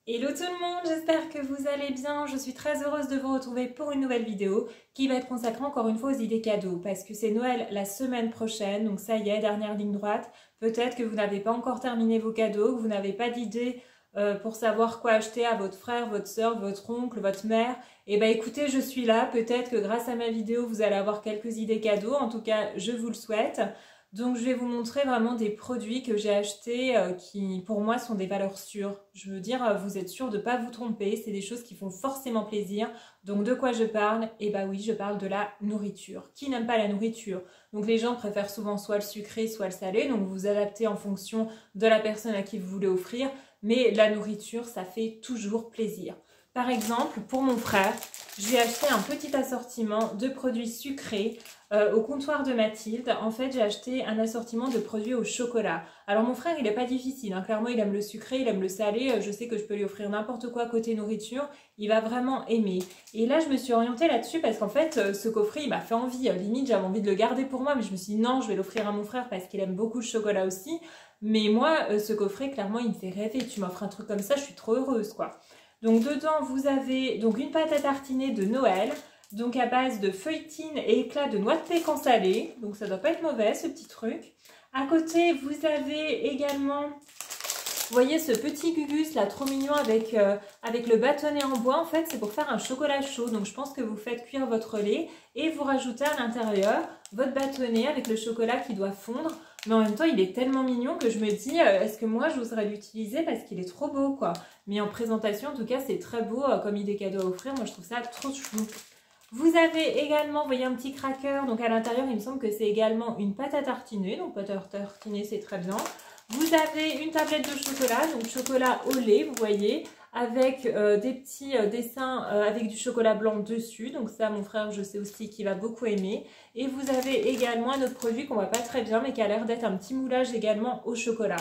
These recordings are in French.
Hello tout le monde, j'espère que vous allez bien. Je suis très heureuse de vous retrouver pour une nouvelle vidéo qui va être consacrée encore une fois aux idées cadeaux parce que c'est Noël la semaine prochaine, donc ça y est, dernière ligne droite. Peut-être que vous n'avez pas encore terminé vos cadeaux, que vous n'avez pas d'idée pour savoir quoi acheter à votre frère, votre soeur, votre oncle, votre mère. Et ben écoutez, je suis là. Peut-être que grâce à ma vidéo, vous allez avoir quelques idées cadeaux. En tout cas, je vous le souhaite. Donc je vais vous montrer vraiment des produits que j'ai achetés qui pour moi sont des valeurs sûres. Je veux dire, vous êtes sûr de ne pas vous tromper, c'est des choses qui font forcément plaisir. Donc de quoi je parle? Eh bah oui, je parle de la nourriture. Qui n'aime pas la nourriture? Donc les gens préfèrent souvent soit le sucré, soit le salé, donc vous vous adaptez en fonction de la personne à qui vous voulez offrir. Mais la nourriture, ça fait toujours plaisir. Par exemple, pour mon frère, je lui ai acheté un petit assortiment de produits sucrés au comptoir de Mathilde. En fait, j'ai acheté un assortiment de produits au chocolat. Alors mon frère, il n'est pas difficile, hein. Clairement, il aime le sucré, il aime le salé. Je sais que je peux lui offrir n'importe quoi côté nourriture. Il va vraiment aimer. Et là, je me suis orientée là-dessus parce qu'en fait, ce coffret, il m'a fait envie. Limite, j'avais envie de le garder pour moi, mais je me suis dit non, je vais l'offrir à mon frère parce qu'il aime beaucoup le chocolat aussi. Mais moi, ce coffret, clairement, il me fait rêver. Tu m'offres un truc comme ça, je suis trop heureuse, quoi. Donc dedans, vous avez donc une pâte à tartiner de Noël, donc à base de feuilletine et éclats de noix de pécan salée. Donc ça doit pas être mauvais, ce petit truc. À côté, vous avez également, vous voyez ce petit gugus là, trop mignon avec le bâtonnet en bois. En fait, c'est pour faire un chocolat chaud. Donc je pense que vous faites cuire votre lait et vous rajoutez à l'intérieur votre bâtonnet avec le chocolat qui doit fondre. Mais en même temps, il est tellement mignon que je me dis, est-ce que moi, j'oserais l'utiliser parce qu'il est trop beau, quoi. Mais en présentation, en tout cas, c'est très beau comme idée cadeau à offrir. Moi, je trouve ça trop chou. Vous avez également, vous voyez, un petit cracker. Donc, à l'intérieur, il me semble que c'est également une pâte à tartiner. Donc, pâte à tartiner, c'est très bien. Vous avez une tablette de chocolat, donc chocolat au lait, vous voyez, avec des petits dessins avec du chocolat blanc dessus. Donc ça, mon frère, je sais aussi qu'il va beaucoup aimer. Et vous avez également un autre produit qu'on voit pas très bien, mais qui a l'air d'être un petit moulage également au chocolat.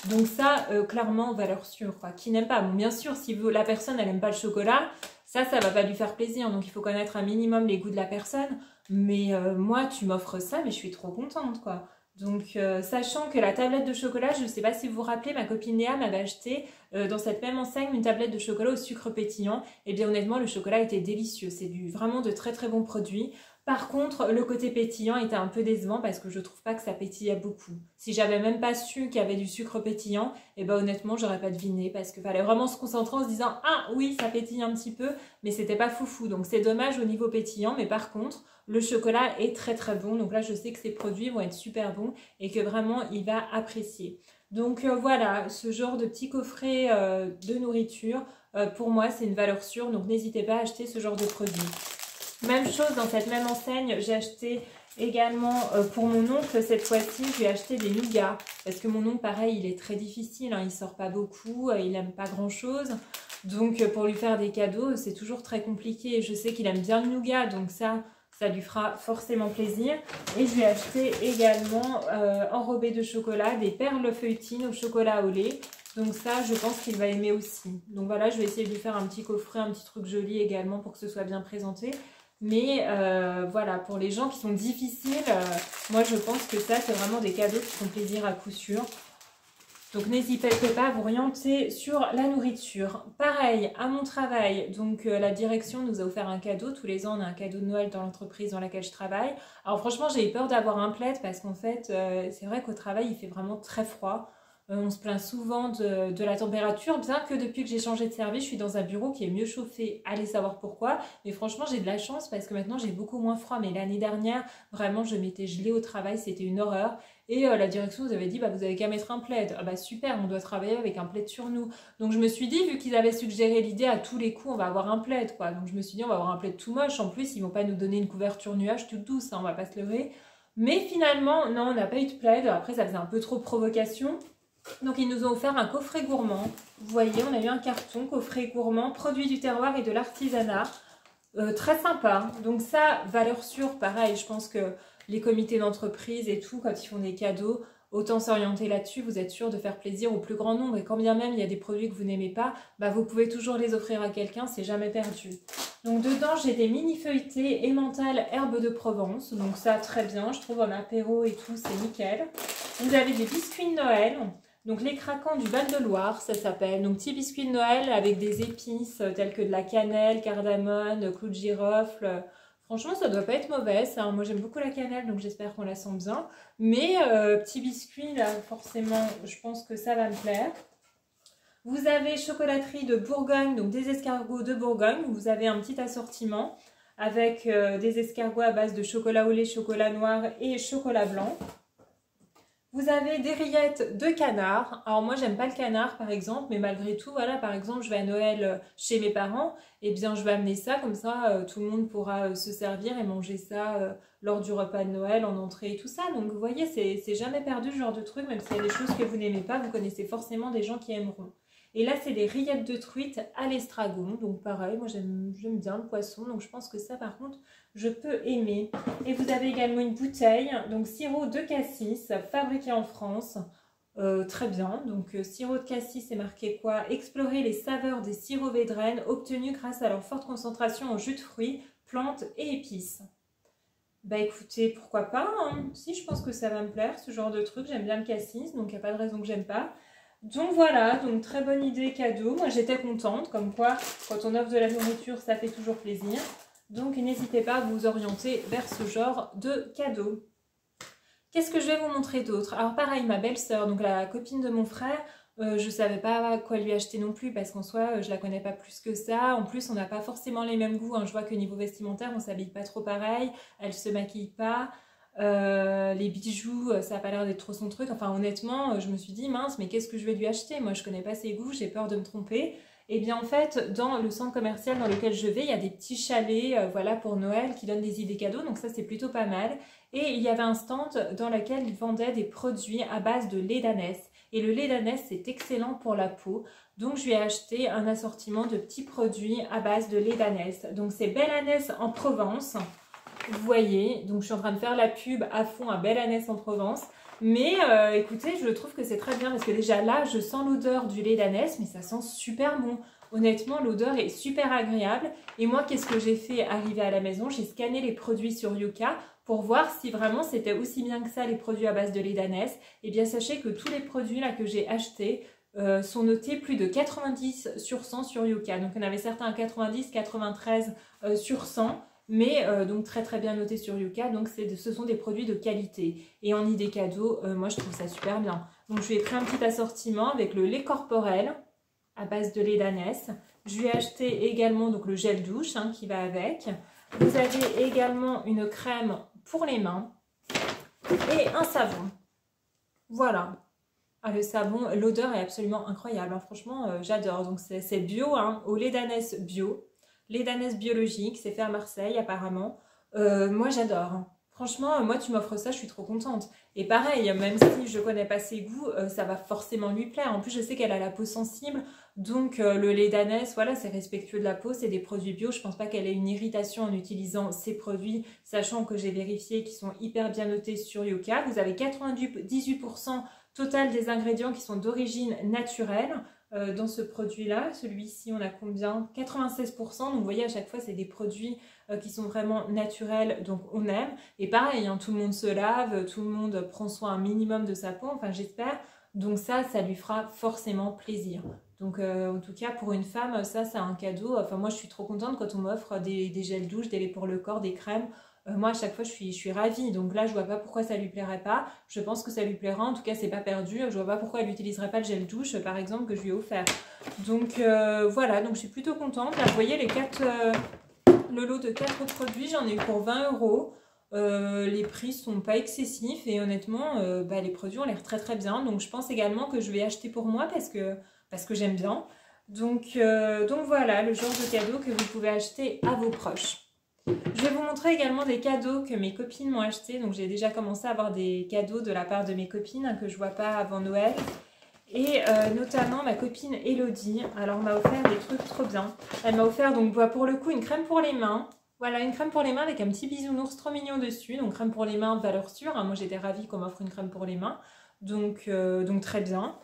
Donc ça, clairement, valeur sûre, quoi. Qui n'aime pas? Bon, bien sûr, si la personne, elle n'aime pas le chocolat, ça va pas lui faire plaisir. Donc il faut connaître un minimum les goûts de la personne. Mais moi, tu m'offres ça, mais je suis trop contente, quoi. Donc, sachant que la tablette de chocolat, je ne sais pas si vous vous rappelez, ma copine Léa m'avait acheté dans cette même enseigne une tablette de chocolat au sucre pétillant. Et bien honnêtement, le chocolat était délicieux. C'est vraiment de très très bons produits. Par contre, le côté pétillant était un peu décevant parce que je trouve pas que ça pétillait beaucoup. Si j'avais même pas su qu'il y avait du sucre pétillant, et ben honnêtement, j'aurais pas deviné parce qu'il fallait vraiment se concentrer en se disant « Ah oui, ça pétille un petit peu », mais c'était pas foufou. Donc c'est dommage au niveau pétillant, mais par contre, le chocolat est très très bon. Donc là, je sais que ces produits vont être super bons et que vraiment, il va apprécier. Donc voilà, ce genre de petit coffret de nourriture, pour moi, c'est une valeur sûre. Donc n'hésitez pas à acheter ce genre de produits. Même chose dans cette même enseigne, j'ai acheté également pour mon oncle cette fois-ci, je lui ai acheté des nougats. Parce que mon oncle, pareil, il est très difficile, hein, il sort pas beaucoup, il aime pas grand-chose. Donc pour lui faire des cadeaux, c'est toujours très compliqué. Je sais qu'il aime bien le nougat, donc ça lui fera forcément plaisir. Et je lui ai acheté également enrobé de chocolat, des perles feuilletines au chocolat au lait. Donc ça, je pense qu'il va aimer aussi. Donc voilà, je vais essayer de lui faire un petit coffret, un petit truc joli également pour que ce soit bien présenté. Mais voilà, pour les gens qui sont difficiles, moi je pense que ça, c'est vraiment des cadeaux qui font plaisir à coup sûr. Donc n'hésitez pas à vous orienter sur la nourriture. Pareil, à mon travail, donc la direction nous a offert un cadeau. Tous les ans, on a un cadeau de Noël dans l'entreprise dans laquelle je travaille. Alors franchement, j'ai eu peur d'avoir un plaid parce qu'en fait, c'est vrai qu'au travail, il fait vraiment très froid. On se plaint souvent de la température, bien que depuis que j'ai changé de service, je suis dans un bureau qui est mieux chauffé. Allez savoir pourquoi. Mais franchement, j'ai de la chance parce que maintenant, j'ai beaucoup moins froid. Mais l'année dernière, vraiment, je m'étais gelée au travail. C'était une horreur. Et la direction nous avait dit, bah, vous avez qu'à mettre un plaid. Ah bah super, on doit travailler avec un plaid sur nous. Donc je me suis dit, vu qu'ils avaient suggéré l'idée à tous les coups, on va avoir un plaid, quoi. Donc je me suis dit, on va avoir un plaid tout moche. En plus, ils vont pas nous donner une couverture nuage toute douce, hein, on va pas se leurrer. Mais finalement, non, on n'a pas eu de plaid. Après, ça faisait un peu trop provocation. Donc ils nous ont offert un coffret gourmand. Vous voyez, on a eu un carton, coffret gourmand, produits du terroir et de l'artisanat. Très sympa. Donc ça, valeur sûre, pareil, je pense que les comités d'entreprise et tout, quand ils font des cadeaux, autant s'orienter là-dessus, vous êtes sûr de faire plaisir au plus grand nombre. Et quand bien même il y a des produits que vous n'aimez pas, bah, vous pouvez toujours les offrir à quelqu'un, c'est jamais perdu. Donc dedans, j'ai des mini feuilletés emmental herbes de Provence. Donc ça, très bien, je trouve en apéro et tout, c'est nickel. Vous avez des biscuits de Noël. Donc les craquants du Val-de-Loire, ça s'appelle. Donc petits biscuits de Noël avec des épices telles que de la cannelle, cardamone, clou de girofle. Franchement, ça doit pas être mauvais. Ça. Moi, j'aime beaucoup la cannelle, donc j'espère qu'on la sent bien. Mais petits biscuits, là, forcément, je pense que ça va me plaire. Vous avez chocolaterie de Bourgogne, donc des escargots de Bourgogne. Vous avez un petit assortiment avec des escargots à base de chocolat au lait, chocolat noir et chocolat blanc. Vous avez des rillettes de canard. Alors moi, j'aime pas le canard, par exemple, mais malgré tout, voilà, par exemple, je vais à Noël chez mes parents, et bien je vais amener ça, comme ça, tout le monde pourra se servir et manger ça lors du repas de Noël, en entrée et tout ça. Donc vous voyez, c'est jamais perdu ce genre de truc, même s'il y a des choses que vous n'aimez pas, vous connaissez forcément des gens qui aimeront. Et là, c'est des rillettes de truite à l'estragon. Donc pareil, moi j'aime bien le poisson. Donc je pense que ça, par contre, je peux aimer. Et vous avez également une bouteille. Donc sirop de cassis, fabriqué en France. Très bien. Donc sirop de cassis, c'est marqué quoi? Explorer les saveurs des sirops Védrenne obtenus grâce à leur forte concentration en jus de fruits, plantes et épices. Bah écoutez, pourquoi pas, hein. Si, je pense que ça va me plaire, ce genre de truc. J'aime bien le cassis, donc il n'y a pas de raison que j'aime pas. Donc voilà, donc très bonne idée cadeau. Moi j'étais contente, comme quoi quand on offre de la nourriture, ça fait toujours plaisir. Donc n'hésitez pas à vous orienter vers ce genre de cadeau. Qu'est-ce que je vais vous montrer d'autre? Alors pareil, ma belle-sœur, donc la copine de mon frère, je ne savais pas quoi lui acheter non plus parce qu'en soi, je la connais pas plus que ça. En plus, on n'a pas forcément les mêmes goûts, hein. Je vois que niveau vestimentaire, on s'habille pas trop pareil, elle se maquille pas. Les bijoux, ça n'a pas l'air d'être trop son truc. Enfin honnêtement, je me suis dit mince, mais qu'est-ce que je vais lui acheter? Moi je connais pas ses goûts, j'ai peur de me tromper. Et bien en fait, dans le centre commercial dans lequel je vais, il y a des petits chalets voilà, pour Noël qui donnent des idées cadeaux, donc ça c'est plutôt pas mal. Et il y avait un stand dans lequel ils vendaient des produits à base de lait d'ânesse. Et le lait d'ânesse c'est excellent pour la peau, donc je lui ai acheté un assortiment de petits produits à base de lait d'ânesse. Donc c'est Belle Ânesse en Provence. Vous voyez, donc je suis en train de faire la pub à fond à Belle Ânesse en Provence. Mais écoutez, je trouve que c'est très bien parce que déjà là, je sens l'odeur du lait d'ânesse, mais ça sent super bon. Honnêtement, l'odeur est super agréable. Et moi, qu'est-ce que j'ai fait arriver à la maison? J'ai scanné les produits sur Yuka pour voir si vraiment c'était aussi bien que ça les produits à base de lait d'ânesse. Et bien sachez que tous les produits là que j'ai achetés sont notés plus de 90 sur 100 sur Yuka. Donc on avait certains à 90, 93 sur 100. Mais donc très très bien noté sur Yuka, donc ce sont des produits de qualité. Et en idée cadeau, moi je trouve ça super bien. Donc je lui ai pris un petit assortiment avec le lait corporel à base de lait d'ânesse. Je lui ai acheté également donc, le gel douche hein, qui va avec. Vous avez également une crème pour les mains et un savon. Voilà. Ah, le savon, l'odeur est absolument incroyable. Hein. Franchement, j'adore. Donc c'est bio, hein, au lait d'ânesse bio. Lait d'ânesse biologique, c'est fait à Marseille apparemment. Moi j'adore. Franchement, moi tu m'offres ça, je suis trop contente. Et pareil, même si je connais pas ses goûts, ça va forcément lui plaire. En plus, je sais qu'elle a la peau sensible, donc le lait d'ânesse, voilà, c'est respectueux de la peau, c'est des produits bio. Je pense pas qu'elle ait une irritation en utilisant ces produits, sachant que j'ai vérifié qu'ils sont hyper bien notés sur Yuka. Vous avez 98% total des ingrédients qui sont d'origine naturelle. Dans ce produit-là, celui-ci, on a combien? 96%, donc vous voyez, à chaque fois, c'est des produits qui sont vraiment naturels, donc on aime. Et pareil, hein, tout le monde se lave, tout le monde prend soin un minimum de sa peau, enfin j'espère. Donc ça lui fera forcément plaisir. Donc en tout cas, pour une femme, ça, c'est un cadeau. Enfin moi, je suis trop contente quand on m'offre des gels douche, des laits pour le corps, des crèmes. Moi, à chaque fois, je suis ravie. Donc là, je vois pas pourquoi ça lui plairait pas. Je pense que ça lui plaira. En tout cas, c'est pas perdu. Je vois pas pourquoi elle n'utiliserait pas le gel douche, par exemple, que je lui ai offert. Donc voilà, donc je suis plutôt contente. Là, vous voyez, le lot de 4 produits, j'en ai eu pour 20 €. Les prix sont pas excessifs et honnêtement, les produits ont l'air très très bien. Donc je pense également que je vais acheter pour moi parce que j'aime bien. Donc voilà, le genre de cadeau que vous pouvez acheter à vos proches. Je vais vous montrer également des cadeaux que mes copines m'ont achetés. Donc j'ai déjà commencé à avoir des cadeaux de la part de mes copines hein, que je ne vois pas avant Noël. Et notamment ma copine Elodie, alors m'a offert des trucs trop bien. Elle m'a offert donc pour le coup une crème pour les mains. Voilà, une crème pour les mains avec un petit bisounours trop mignon dessus. Donc crème pour les mains de valeur sûre. Hein. Moi j'étais ravie qu'on m'offre une crème pour les mains. Donc très bien.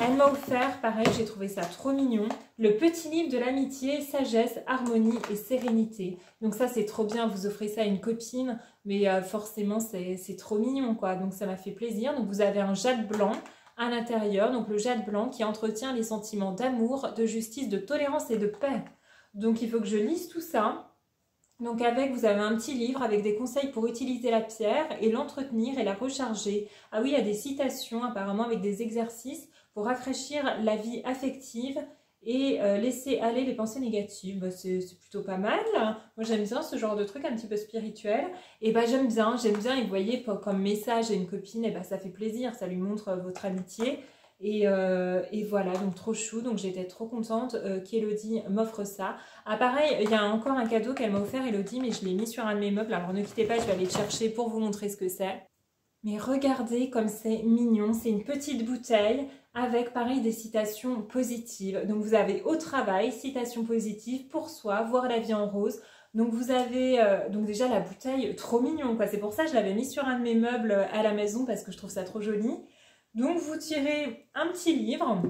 Elle m'a offert, pareil, j'ai trouvé ça trop mignon, le petit livre de l'amitié, sagesse, harmonie et sérénité. Donc ça c'est trop bien, vous offrez ça à une copine, mais forcément c'est trop mignon quoi, donc ça m'a fait plaisir. Donc vous avez un jade blanc à l'intérieur, donc le jade blanc qui entretient les sentiments d'amour, de justice, de tolérance et de paix. Donc il faut que je lise tout ça. Donc vous avez un petit livre avec des conseils pour utiliser la pierre et l'entretenir et la recharger. Ah oui, il y a des citations apparemment avec des exercices pour rafraîchir la vie affective et laisser aller les pensées négatives. Bah, c'est plutôt pas mal. Moi j'aime bien ce genre de truc un petit peu spirituel. Et bah j'aime bien. Et vous voyez, comme message à une copine, et bah, ça fait plaisir, ça lui montre votre amitié. Et voilà, donc trop chou, donc j'étais trop contente qu'Elodie m'offre ça. Ah pareil, il y a encore un cadeau qu'elle m'a offert Elodie, mais je l'ai mis sur un de mes meubles, alors ne quittez pas, je vais aller le chercher pour vous montrer ce que c'est. Mais regardez comme c'est mignon, c'est une petite bouteille avec pareil des citations positives. Donc vous avez au travail, citations positives, pour soi, voir la vie en rose. Donc vous avez donc déjà la bouteille, trop mignon quoi, c'est pour ça que je l'avais mis sur un de mes meubles à la maison parce que je trouve ça trop joli. Donc vous tirez un petit livre,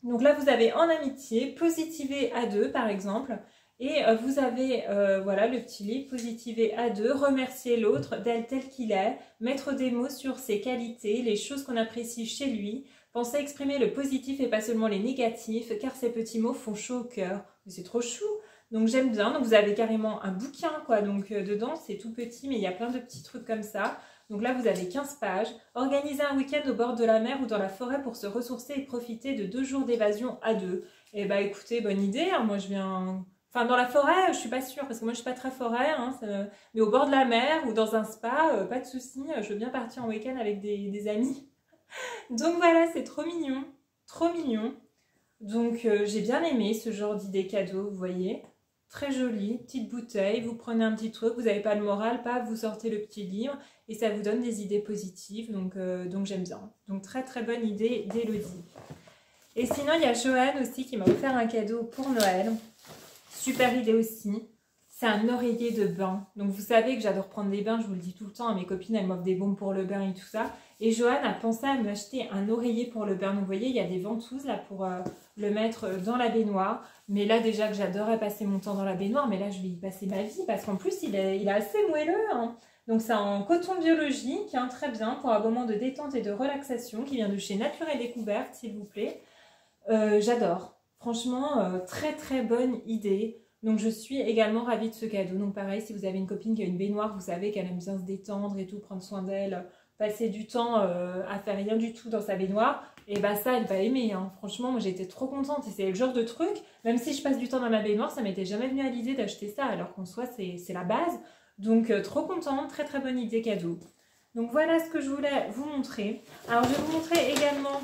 donc là vous avez en amitié, positiver à deux par exemple, et vous avez voilà le petit livre, positiver à deux, remercier l'autre tel qu'il est, mettre des mots sur ses qualités, les choses qu'on apprécie chez lui, penser à exprimer le positif et pas seulement les négatifs, car ces petits mots font chaud au cœur. C'est trop chou. Donc j'aime bien, donc vous avez carrément un bouquin quoi, donc dedans c'est tout petit mais il y a plein de petits trucs comme ça. Donc là, vous avez 15 pages. Organiser un week-end au bord de la mer ou dans la forêt pour se ressourcer et profiter de 2 jours d'évasion à deux. Eh bah écoutez, bonne idée. Hein. Moi, je viens... Enfin, dans la forêt, je suis pas sûre parce que moi, je suis pas très forêt. Hein, mais au bord de la mer ou dans un spa, pas de souci. Je veux bien partir en week-end avec des amis. Donc voilà, c'est trop mignon. Trop mignon. Donc j'ai bien aimé ce genre d'idée cadeau, vous voyez. Très joli, petite bouteille, vous prenez un petit truc, vous n'avez pas le moral, pas, vous sortez le petit livre et ça vous donne des idées positives, donc j'aime bien. Donc très très bonne idée d'Elodie. Et sinon il y a Joanne aussi qui m'a offert un cadeau pour Noël, super idée aussi. C'est un oreiller de bain. Donc vous savez que j'adore prendre des bains, je vous le dis tout le temps, à mes copines elles m'offrent des bombes pour le bain et tout ça. Et Joanne a pensé à m'acheter un oreiller pour le bain. Donc vous voyez, il y a des ventouses là pour le mettre dans la baignoire. Mais là déjà que j'adorais passer mon temps dans la baignoire, mais là je vais y passer ma vie parce qu'en plus il est assez moelleux. Hein. Donc c'est en coton biologique, hein, très bien, pour un moment de détente et de relaxation qui vient de chez Nature et Découverte, s'il vous plaît. J'adore. Franchement, très très bonne idée. Donc je suis également ravie de ce cadeau. Donc pareil, si vous avez une copine qui a une baignoire, vous savez qu'elle aime bien se détendre et tout, prendre soin d'elle, passer du temps à faire rien du tout dans sa baignoire, et bah ça elle va aimer. Hein. Franchement, moi j'étais trop contente et c'est le genre de truc, même si je passe du temps dans ma baignoire, ça m'était jamais venu à l'idée d'acheter ça, alors qu'en soi c'est la base. Donc trop contente, très très bonne idée cadeau. Donc voilà ce que je voulais vous montrer. Alors je vais vous montrer également...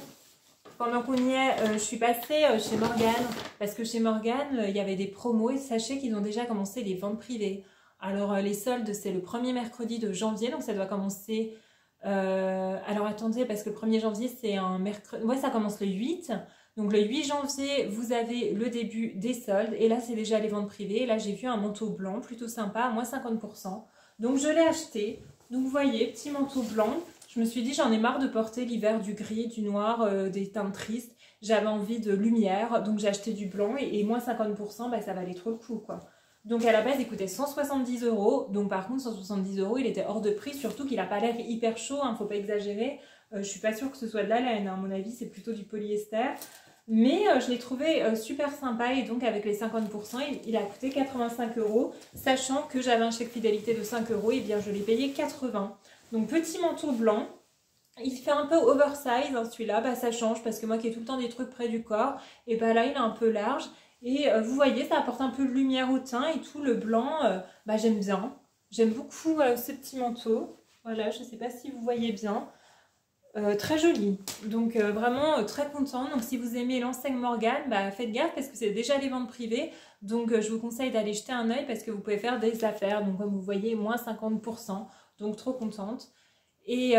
Pendant qu'on y est, je suis passée chez Morgane, parce que chez Morgane, il y avait des promos et sachez qu'ils ont déjà commencé les ventes privées. Alors les soldes, c'est le premier mercredi de janvier, donc ça doit commencer... alors attendez, parce que le 1er janvier, c'est un mercredi... Ouais, ça commence le 8. Donc le 8 janvier, vous avez le début des soldes, et là, c'est déjà les ventes privées. Et là, j'ai vu un manteau blanc, plutôt sympa, à moins 50%. Donc je l'ai acheté. Donc vous voyez, petit manteau blanc. Je me suis dit, j'en ai marre de porter l'hiver du gris, du noir, des teintes tristes. J'avais envie de lumière, donc j'ai acheté du blanc et moins 50%, bah, ça valait trop le coup, quoi. Donc à la base, il coûtait 170 €. Donc par contre, 170 €, il était hors de prix, surtout qu'il n'a pas l'air hyper chaud, hein, faut pas exagérer. Je suis pas sûre que ce soit de la laine, hein, à mon avis, c'est plutôt du polyester. Mais je l'ai trouvé super sympa et donc avec les 50%, il a coûté 85 €, sachant que j'avais un chèque fidélité de 5 €, et bien je l'ai payé 80. Donc petit manteau blanc, il fait un peu oversize hein, celui-là, bah, ça change parce que moi qui ai tout le temps des trucs près du corps, et bah là il est un peu large. Et vous voyez, ça apporte un peu de lumière au teint et tout, le blanc, bah, j'aime bien. J'aime beaucoup ce petit manteau. Voilà, je ne sais pas si vous voyez bien. Très joli. Donc vraiment très content. Donc si vous aimez l'enseigne Morgane, bah, faites gaffe parce que c'est déjà les ventes privées. Donc je vous conseille d'aller jeter un œil parce que vous pouvez faire des affaires. Donc comme vous voyez, moins 50%. Donc trop contente. Et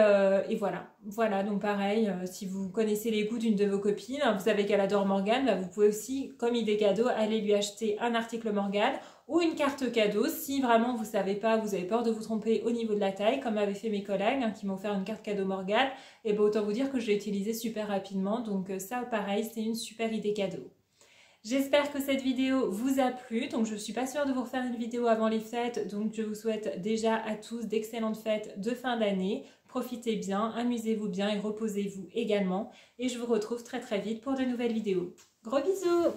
voilà. Voilà, donc pareil, si vous connaissez les goûts d'une de vos copines, vous savez qu'elle adore Morgane, bah, vous pouvez aussi, comme idée cadeau, aller lui acheter un article Morgane ou une carte cadeau. Si vraiment vous savez pas, vous avez peur de vous tromper au niveau de la taille, comme avaient fait mes collègues hein, qui m'ont offert une carte cadeau Morgane, et ben autant vous dire que je l'ai utilisée super rapidement. Donc ça, pareil, c'est une super idée cadeau. J'espère que cette vidéo vous a plu, donc je ne suis pas sûre de vous refaire une vidéo avant les fêtes, donc je vous souhaite déjà à tous d'excellentes fêtes de fin d'année. profitez bien, amusez-vous bien et reposez-vous également. Et je vous retrouve très très vite pour de nouvelles vidéos. Gros bisous!